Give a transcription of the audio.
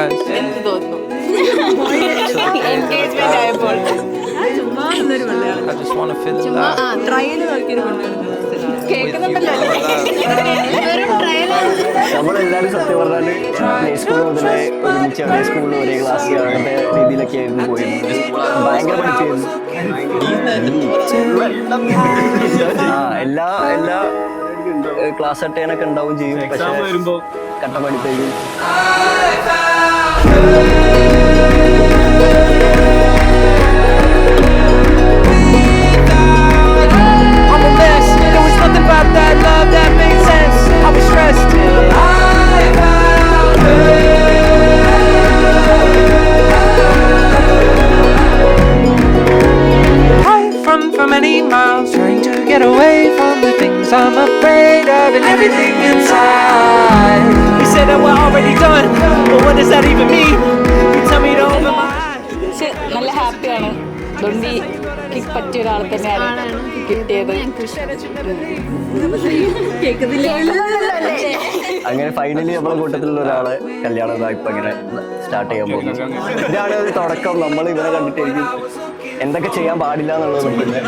guys? എനിക്ക് തോന്നുന്നു engagement ആയപ്പോൾ I just want to feel alive. Trial നോക്കിയൊരു കേൾക്കുന്നുണ്ടല്ലോ നമ്മളെല്ലാവരും സത്യം പറഞ്ഞാല് പ്ലേ സ്കൂൾ മുതലേ ഒരുമിച്ച് ഒരേ സ്കൂളിൽ ഒരേ ക്ലാസ് അങ്ങനത്തെ രീതിയിലൊക്കെ ആയിരുന്നു പോയിരുന്നത്. ഭയങ്കര പഠിപ്പായിരുന്നു. എല്ലാ ക്ലാസ് അട്ടേനൊക്കെ ഉണ്ടാവും ചെയ്യും. പക്ഷെ കട്ട പഠിപ്പായിരിക്കും. For many miles, trying to get away from the things I'm afraid of and everything inside. You said that we're already done, but what does that even mean? You tell me to open my eyes. പക്ഷെ നല്ല ഹാപ്പിയാണ്. ദുണ്ടിക്ക് പറ്റിയ ഒരാൾ തന്നെയാണ് കിട്ടിയത്. അങ്ങനെ finally നമ്മളെ കൂട്ടത്തിലുള്ള ഒരാളെ കല്യാണം ഇപ്പൊ ഇങ്ങനെ സ്റ്റാർട്ട് ചെയ്യാൻ പോകുന്നത്. ഇതാണ് ഒരു തുടക്കം. നമ്മൾ ഇവരെ കണ്ടിട്ടായിരിക്കും എന്തൊക്കെ ചെയ്യാൻ പാടില്ല എന്നുള്ളത് നോക്കുന്നത്.